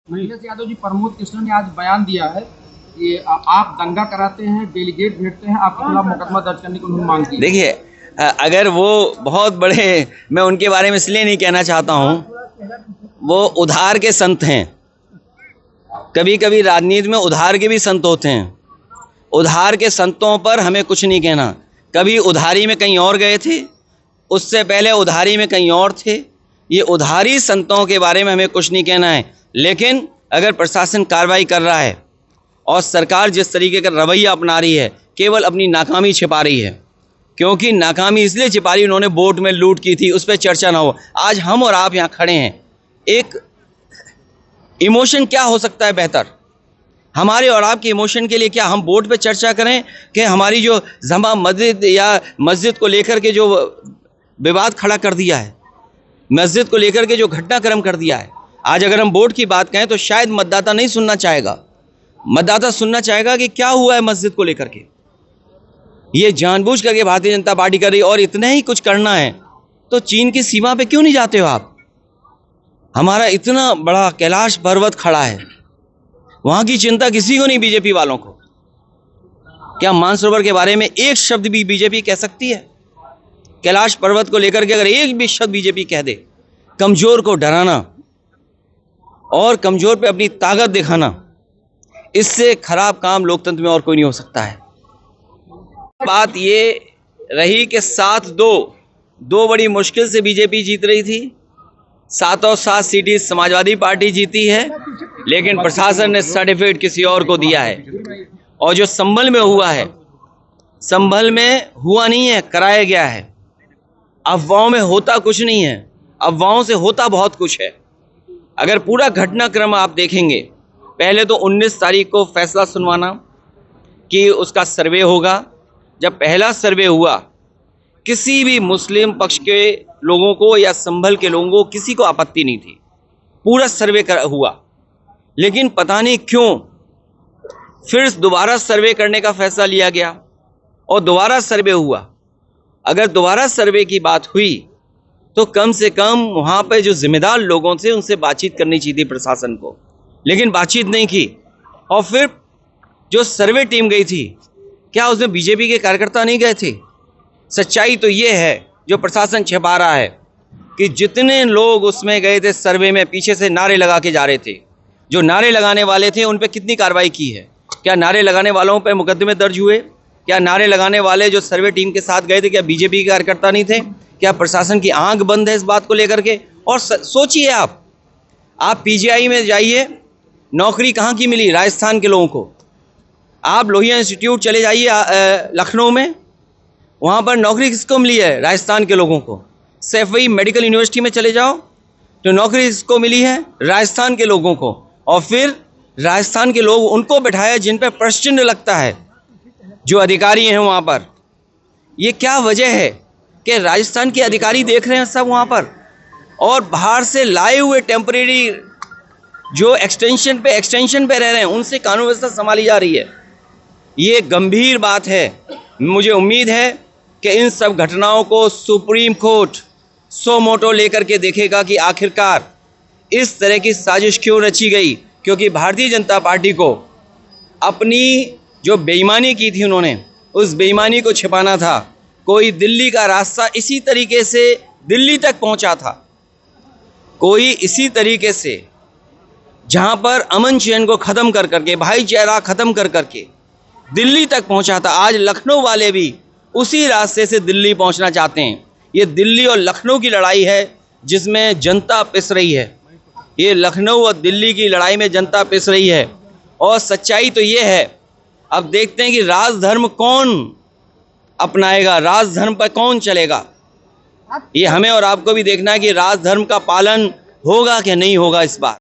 अखिलेश यादव जी, प्रमोद कृष्ण ने आज बयान दिया है कि आप दंगा कराते हैं, डेलीगेट भेजते हैं, आपके खिलाफ मुकदमा दर्ज करने की उन्होंने मांग की। देखिए, अगर वो बहुत बड़े, मैं उनके बारे में इसलिए नहीं कहना चाहता हूँ, वो उधार के संत हैं। कभी कभी राजनीति में उधार के भी संत होते हैं। उधार के संतों पर हमें कुछ नहीं कहना। कभी उधारी में कहीं और गए थे, उससे पहले उधारी में कहीं और थे। ये उधारी संतों के बारे में हमें कुछ नहीं कहना है। लेकिन अगर प्रशासन कार्रवाई कर रहा है और सरकार जिस तरीके का रवैया अपना रही है, केवल अपनी नाकामी छिपा रही है। क्योंकि नाकामी इसलिए छिपा रही, उन्होंने वोट में लूट की थी, उस पर चर्चा ना हो। आज हम और आप यहाँ खड़े हैं, एक इमोशन क्या हो सकता है बेहतर? हमारे और आपके इमोशन के लिए क्या हम वोट पे चर्चा करें कि हमारी जो जमा मस्जिद या मस्जिद को लेकर के जो विवाद खड़ा कर दिया है, मस्जिद को लेकर के जो घटनाक्रम कर दिया है। आज अगर हम वोट की बात कहें तो शायद मतदाता नहीं सुनना चाहेगा। मतदाता सुनना चाहेगा कि क्या हुआ है मस्जिद को लेकर के। ये जानबूझ करके भारतीय जनता पार्टी कर रही है। और इतना ही कुछ करना है तो चीन की सीमा पे क्यों नहीं जाते हो आप? हमारा इतना बड़ा कैलाश पर्वत खड़ा है, वहां की चिंता किसी को नहीं, बीजेपी वालों को। क्या मानसरोवर के बारे में एक शब्द भी बीजेपी कह सकती है? कैलाश पर्वत को लेकर के अगर एक भी शब्द बीजेपी कह दे, कमजोर को डराना और कमजोर पे अपनी ताकत दिखाना, इससे खराब काम लोकतंत्र में और कोई नहीं हो सकता है। बात ये रही कि 7-2 बड़ी मुश्किल से बीजेपी जीत रही थी। 7 सीटें समाजवादी पार्टी जीती है, लेकिन प्रशासन ने सर्टिफिकेट किसी और को दिया है। और जो संभल में हुआ है, संभल में हुआ नहीं है, कराया गया है। अफवाहों में होता कुछ नहीं है, अफवाहों से होता बहुत कुछ है। अगर पूरा घटनाक्रम आप देखेंगे, पहले तो 19 तारीख को फैसला सुनवाना कि उसका सर्वे होगा। जब पहला सर्वे हुआ, किसी भी मुस्लिम पक्ष के लोगों को या संभल के लोगों को किसी को आपत्ति नहीं थी। पूरा सर्वे हुआ, लेकिन पता नहीं क्यों फिर दोबारा सर्वे करने का फैसला लिया गया और दोबारा सर्वे हुआ। अगर दोबारा सर्वे की बात हुई तो कम से कम वहां पर जो जिम्मेदार लोगों थे उनसे बातचीत करनी चाहिए थी प्रशासन को, लेकिन बातचीत नहीं की। और फिर जो सर्वे टीम गई थी, क्या उसमें बीजेपी के कार्यकर्ता नहीं गए थे? सच्चाई तो ये है, जो प्रशासन छिपा रहा है, कि जितने लोग उसमें गए थे सर्वे में, पीछे से नारे लगा के जा रहे थे। जो नारे लगाने वाले थे उन पे कितनी कार्रवाई की है? क्या नारे लगाने वालों पे मुकदमे दर्ज हुए? क्या नारे लगाने वाले जो सर्वे टीम के साथ गए थे, क्या बीजेपी के कार्यकर्ता नहीं थे? क्या प्रशासन की आंख बंद है इस बात को लेकर के? और सोचिए, आप पीजीआई में जाइए, नौकरी कहाँ की मिली? राजस्थान के लोगों को। आप लोहिया इंस्टीट्यूट चले जाइए लखनऊ में, वहाँ पर नौकरी किसको मिली है? राजस्थान के लोगों को। सैफई मेडिकल यूनिवर्सिटी में चले जाओ तो नौकरी किसको मिली है? राजस्थान के लोगों को। और फिर राजस्थान के लोग उनको बैठाया जिन पर प्रश्न लगता है, जो अधिकारी हैं वहाँ पर। ये क्या वजह है कि राजस्थान के अधिकारी देख रहे हैं सब वहाँ पर, और बाहर से लाए हुए टेम्परेरी जो एक्सटेंशन पे रह रहे हैं, उनसे कानून व्यवस्था संभाली जा रही है। ये गंभीर बात है। मुझे उम्मीद है कि इन सब घटनाओं को सुप्रीम कोर्ट सो मोटो लेकर के देखेगा कि आखिरकार इस तरह की साजिश क्यों रची गई। क्योंकि भारतीय जनता पार्टी को अपनी जो बेईमानी की थी, उन्होंने उस बेईमानी को छिपाना था। कोई दिल्ली का रास्ता इसी तरीके से दिल्ली तक पहुंचा था, कोई इसी तरीके से जहां पर अमन चैन को खत्म कर करके, भाईचारा खत्म कर करके दिल्ली तक पहुंचा था। आज लखनऊ वाले भी उसी रास्ते से दिल्ली पहुंचना चाहते हैं। ये दिल्ली और लखनऊ की लड़ाई है जिसमें जनता पिस रही है। ये लखनऊ और दिल्ली की लड़ाई में जनता पिस रही है। और सच्चाई तो ये है, अब देखते हैं कि राजधर्म कौन अपनाएगा, राजधर्म पर कौन चलेगा। ये हमें और आपको भी देखना है कि राजधर्म का पालन होगा कि नहीं होगा इस बार।